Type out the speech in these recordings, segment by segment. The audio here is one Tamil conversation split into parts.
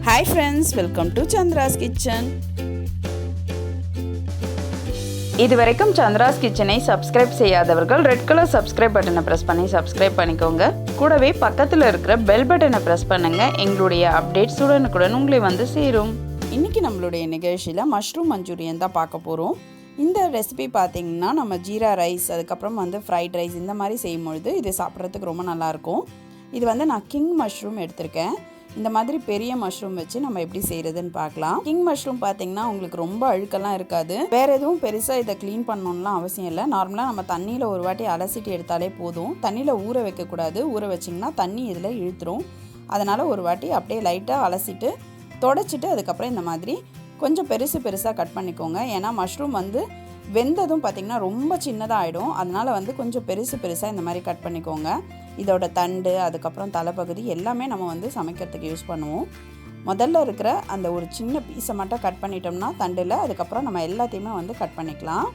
Hi friends, welcome to Chandra's Kitchen. இதுவரைக்கும் சந்திராஸ் கிச்சனை சப்ஸ்கிரைப் செய்யாதவர்கள் ரெட் கலர் சப்ஸ்கிரைப் பட்டனை ப்ரெஸ் பண்ணி சப்ஸ்கிரைப் பண்ணிக்கோங்க. கூடவே பக்கத்தில் இருக்கிற பெல் பட்டனை ப்ரெஸ் பண்ணுங்க. எங்களுடைய அப்டேட்ஸ் உடனுக்குடன் உங்களை வந்து சேரும். இன்னைக்கு நம்மளுடைய நிகழ்ச்சியில் மஷ்ரூம் மஞ்சூரியன் தான் பார்க்க போகிறோம். இந்த ரெசிபி பார்த்தீங்கன்னா நம்ம ஜீரா ரைஸ் அதுக்கப்புறம் ஃப்ரைட் ரைஸ் இந்த மாதிரி செய்யும்பொழுது இது சாப்பிட்றதுக்கு ரொம்ப நல்லாயிருக்கும். இது நான் கிங் மஷ்ரூம் எடுத்திருக்கேன். இந்த மாதிரி பெரிய மஷ்ரூம் வச்சு நம்ம எப்படி செய்கிறதுன்னு பார்க்கலாம். கிங் மஷ்ரூம் பார்த்தீங்கன்னா உங்களுக்கு ரொம்ப அழுக்கெல்லாம் இருக்காது. வேறு எதுவும் பெருசாக இதை க்ளீன் பண்ணணும்லாம் அவசியம் இல்லை. நார்மலாக நம்ம தண்ணியில் ஒரு வாட்டி அலசிட்டு எடுத்தாலே போதும். தண்ணியில் ஊற வைக்கக்கூடாது. ஊற வச்சிங்கன்னா தண்ணி இதில் இழுத்துரும். அதனால் ஒரு வாட்டி அப்படியே லைட்டாக அலசிட்டு தொடச்சிட்டு அதுக்கப்புறம் இந்த மாதிரி கொஞ்சம் பெருசாக கட் பண்ணிக்கோங்க. ஏன்னா மஷ்ரூம் வெந்ததும் பார்த்திங்கன்னா ரொம்ப சின்னதாக ஆகிடும். அதனால் கொஞ்சம் பெருசாக இந்த மாதிரி கட் பண்ணிக்கோங்க. இதோட தண்டு அதுக்கப்புறம் தலைப்பகுதி எல்லாமே நம்ம சமைக்கிறதுக்கு யூஸ் பண்ணுவோம். முதல்ல இருக்கிற அந்த ஒரு சின்ன பீஸை மட்டும் கட் பண்ணிட்டோம்னா தண்டில், அதுக்கப்புறம் நம்ம எல்லாத்தையுமே கட் பண்ணிக்கலாம்.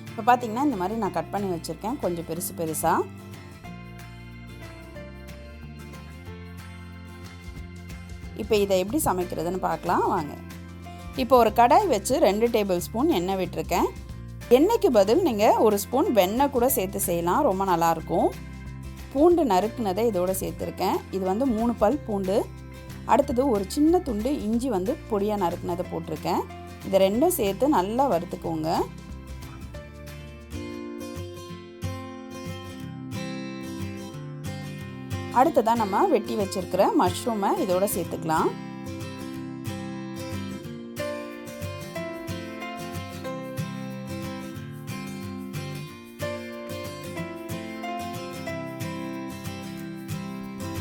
இப்போ பார்த்திங்கன்னா இந்த மாதிரி நான் கட் பண்ணி வச்சுருக்கேன் கொஞ்சம் பெருசாக. இப்போ இதை எப்படி சமைக்கிறதுன்னு பார்க்கலாம் வாங்க. இப்போ ஒரு கடாய் வச்சு 2 டேபிள் ஸ்பூன் எண்ணெய் விட்டுருக்கேன். எண்ணெய்க்கு பதில் நீங்கள் ஒரு ஸ்பூன் வெண்ணெய் கூட சேர்த்து செய்யலாம், ரொம்ப நல்லாயிருக்கும். பூண்டு நறுக்குனதை இதோடு சேர்த்துருக்கேன். இது 3 பல் பூண்டு. அடுத்தது ஒரு சின்ன துண்டு இஞ்சி பொடியாக நறுக்குனதை போட்டிருக்கேன். இதை ரெண்டும் சேர்த்து நல்லா வறுத்துக்கோங்க. அடுத்ததான் நம்ம வெட்டி வச்சிருக்கிற மஷ்ரூமை இதோட சேர்த்துக்கலாம்.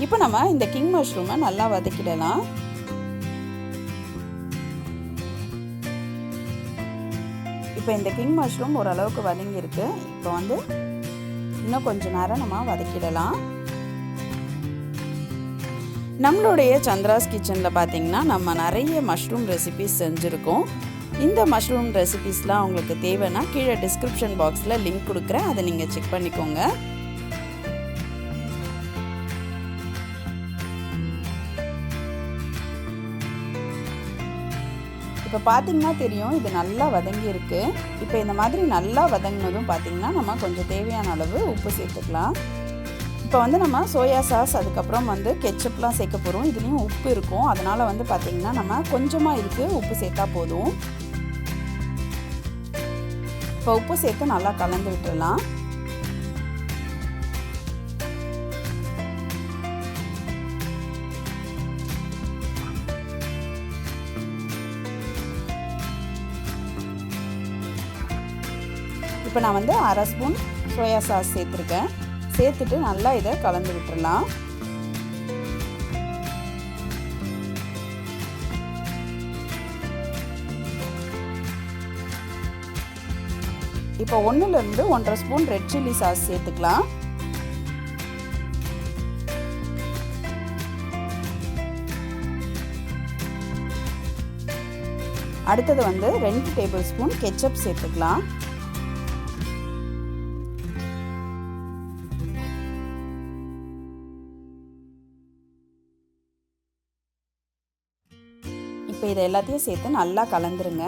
இப்போ நம்ம இந்த கிங் மஷ்ரூமை நல்லா வதக்கிடலாம். இப்போ இந்த கிங் மஷ்ரூம் ஓரளவுக்கு வதங்கி இருக்கு. இப்போ இன்னும் கொஞ்ச நேரம் நம்ம வதக்கிடலாம். நம்மளுடைய சந்திராஸ் கிச்சனில் பார்த்திங்கன்னா நம்ம நிறைய மஷ்ரூம் ரெசிபீஸ் செஞ்சுருக்கோம். இந்த மஷ்ரூம் ரெசிபீஸ்லாம் உங்களுக்கு தேவைன்னா கீழே டிஸ்கிரிப்ஷன் பாக்ஸில் லிங்க் கொடுக்குறேன், அதை நீங்கள் செக் பண்ணிக்கோங்க. இப்போ பார்த்திங்கன்னா தெரியும் இது நல்லா வதங்கி இருக்குது. இப்போ இந்த மாதிரி நல்லா வதங்கினதும் பார்த்திங்கன்னா நம்ம கொஞ்சம் தேவையான அளவு உப்பு சேர்த்துக்கலாம். இப்போ நம்ம சோயா சாஸ் அதுக்கப்புறம் கெச்சப்லாம் சேர்க்க போகிறோம். இதுலேயும் உப்பு இருக்கும். அதனால் பார்த்திங்கன்னா நம்ம கொஞ்சமாக இதுக்கு உப்பு சேர்த்தா போதும். இப்போ உப்பு சேர்த்து நல்லா கலந்து விட்டுடலாம். இப்போ நான் 1/2 ஸ்பூன் சோயா சாஸ் சேர்த்துருக்கேன். சேர்த்துட்டு நல்லா இதை கலந்து விட்டுடலாம். இப்போ 1லேருந்து 1.5 ஸ்பூன் ரெட் சில்லி சாஸ் சேர்த்துக்கலாம். அடுத்தது 2 டேபிள் ஸ்பூன் கெச்சப் சேர்த்துக்கலாம். இப்போ இதை எல்லாத்தையும் சேர்த்து நல்லா கலந்துருங்க.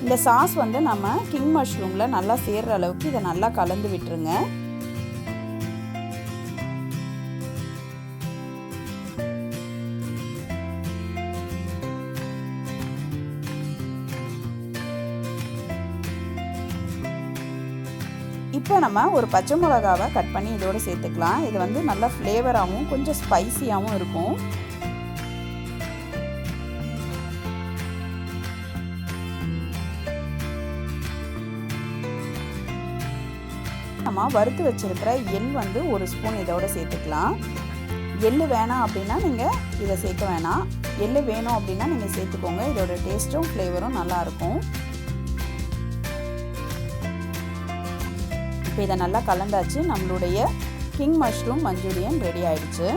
இந்த சாஸ் நம்ம கிங் மஷ்ரூமில் நல்லா சேர்ற அளவுக்கு இதை நல்லா கலந்து விட்டுருங்க. இப்போ நம்ம ஒரு பச்சை மிளகாவை கட் பண்ணி இதோடு சேர்த்துக்கலாம். இது நல்லா ஃப்ளேவராகவும் கொஞ்சம் ஸ்பைசியாகவும் இருக்கும். நம்ம வறுத்து வச்சிருக்கிற எள் 1 ஸ்பூன் இதோட சேர்த்துக்கலாம். எள் வேணாம் அப்படின்னா நீங்கள் இதை சேர்க்க வேணாம். எள் வேணும் அப்படின்னா நீங்கள் சேர்த்துக்கோங்க. இதோட டேஸ்ட்டும் ஃப்ளேவரும் நல்லாயிருக்கும். இப்போ இதை நல்லா கலந்தாச்சு. நம்மளுடைய கிங் மஷ்ரூம் மஞ்சூரியன் ரெடி ஆயிடுச்சு.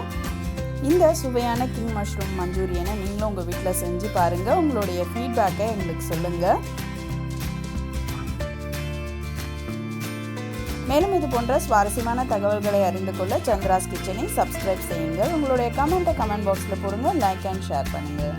இந்த சுவையான கிங் மஷ்ரூம் மஞ்சூரியனை நீங்களும் உங்கள் வீட்டில் செஞ்சு பாருங்கள். உங்களுடைய ஃபீட்பேக்கை எங்களுக்கு சொல்லுங்கள். மேலும் இது போன்ற சுவாரஸ்யமான தகவல்களை அறிந்து கொள்ள சந்திராஸ் கிச்சனை சப்ஸ்கிரைப் செய்யுங்கள். உங்களுடைய கமெண்ட் பாக்ஸில் போடுங்க. லைக் அண்ட் ஷேர் பண்ணுங்கள்.